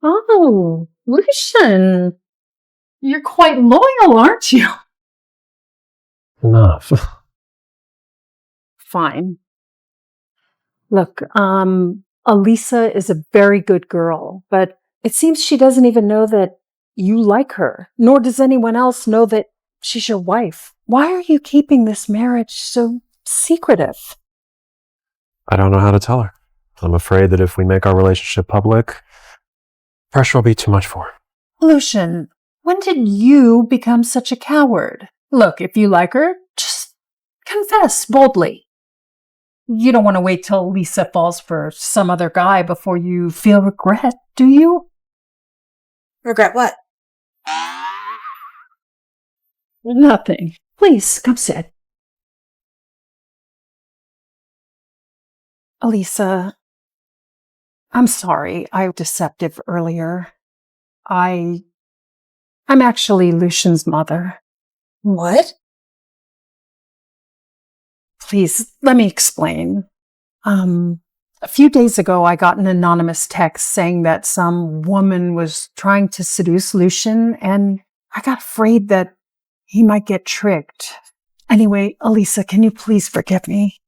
Oh, Lucian. You're quite loyal, aren't you? Enough. Fine. Look, Elisa is a very good girl, but it seems she doesn't even know that you like her, nor does anyone else know that she's your wife. Why are you keeping this marriage so secretive? I don't know how to tell her. I'm afraid that if we make our relationship public, pressure will be too much for her. Lucian, when did you become such a coward? Look, if you like her, just confess boldly. You don't want to wait till Lisa falls for some other guy before you feel regret, do you? Regret what? Nothing. Please, come sit. Elisa, I'm sorry I was deceptive earlier. I'm actually Lucian's mother. What? Please, let me explain. A few days ago, I got an anonymous text saying that some woman was trying to seduce Lucian, and I got afraid that he might get tricked. Anyway, Elisa, can you please forgive me?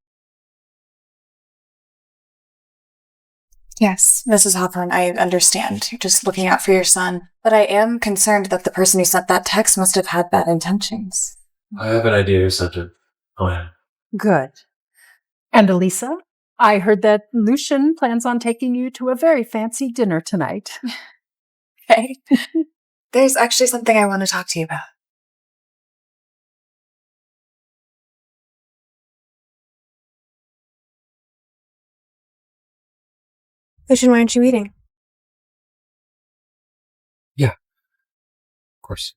Yes, Mrs. Hawthorne, I understand. You're just looking out for your son. But I am concerned that the person who sent that text must have had bad intentions. I have an idea who sent it. Oh, yeah. Good. And Elisa, I heard that Lucian plans on taking you to a very fancy dinner tonight. Okay. There's actually something I want to talk to you about. Lucian, why aren't you eating? Yeah. Of course.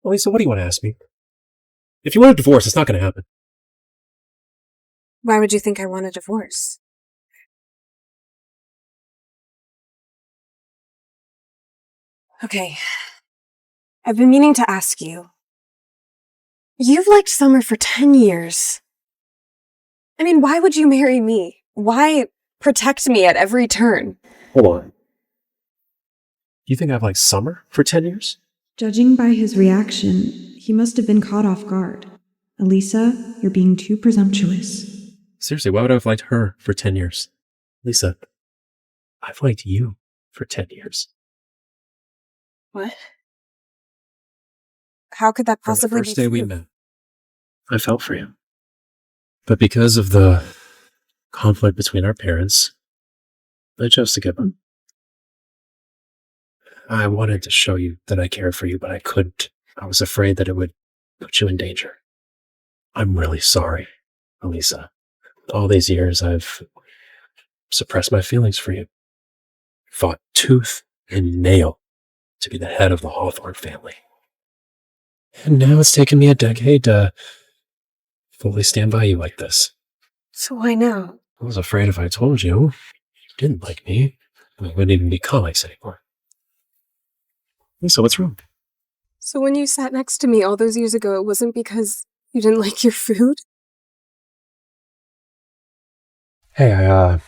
Elisa, what do you want to ask me? If you want a divorce, it's not going to happen. Why would you think I want a divorce? Okay. I've been meaning to ask you. You've liked Summer for 10 years. I mean, why would you marry me? Why protect me at every turn? Hold on. You think I've liked Summer for 10 years? Judging by his reaction, he must have been caught off guard. Elisa, you're being too presumptuous. Seriously, why would I have liked her for 10 years? Lisa, I've liked you for 10 years. What? How could that possibly From the first day we true? met, I felt for you. But because of the conflict between our parents, I chose to give up. I wanted to show you that I cared for you, but I couldn't. I was afraid that it would put you in danger. I'm really sorry, Elisa. All these years, I've suppressed my feelings for you. Fought tooth and nail to be the head of the Hawthorne family. And now it's taken me a decade to fully stand by you like this. So why now? I was afraid if I told you didn't like me, we wouldn't even be colleagues anymore. So what's wrong? So when you sat next to me all those years ago, it wasn't because you didn't like your food? Hey, I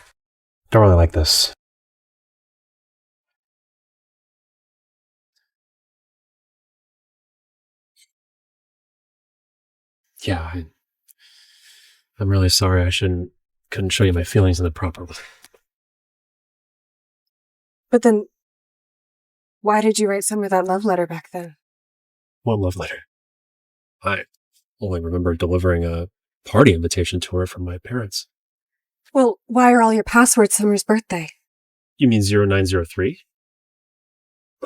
don't really like this. Yeah, I'm really sorry. Couldn't show you my feelings in the proper way. But then, why did you write Summer that love letter back then? What love letter? I only remember delivering a party invitation to her from my parents. Well, why are all your passwords Summer's birthday? You mean 0903?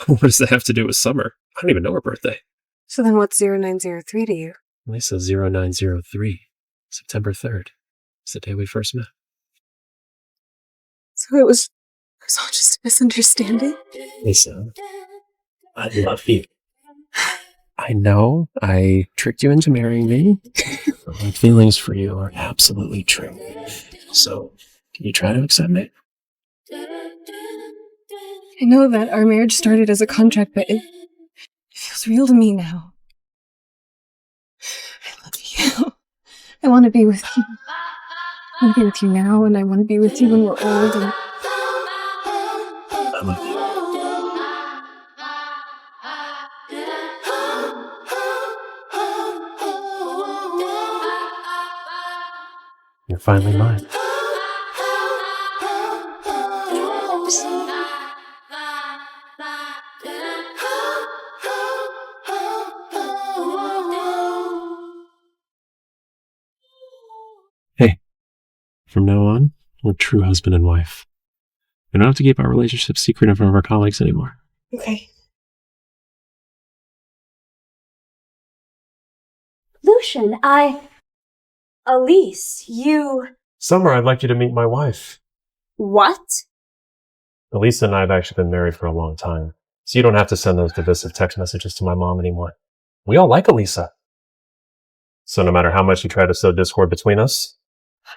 What does that have to do with Summer? I don't even know her birthday. So then what's 0903 to you? Lisa, 0903, September 3rd. It's the day we first met. So it was all just a misunderstanding? Lisa, I love you. I know I tricked you into marrying me, but my feelings for you are absolutely true. So, can you try to accept me? I know that our marriage started as a contract, but it feels real to me now. I love you. I want to be with you. I want to be with you now, and I want to be with you when we're old. And I love you. You're finally mine. Hey, from now on, we're true husband and wife. We don't have to keep our relationship secret in front of our colleagues anymore. okay. Lucian, Elise, you... Summer, I'd like you to meet my wife. What? Elisa and I have actually been married for a long time, so you don't have to send those divisive text messages to my mom anymore. We all like Elisa. So no matter how much you try to sow discord between us,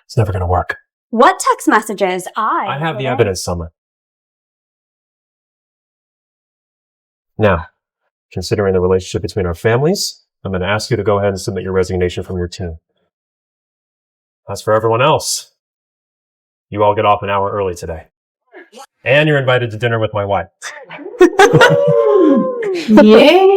it's never going to work. What text messages? I have the evidence, Summer. Now, considering the relationship between our families, I'm going to ask you to go ahead and submit your resignation from your team. As for everyone else, you all get off an hour early today. And you're invited to dinner with my wife. Yay!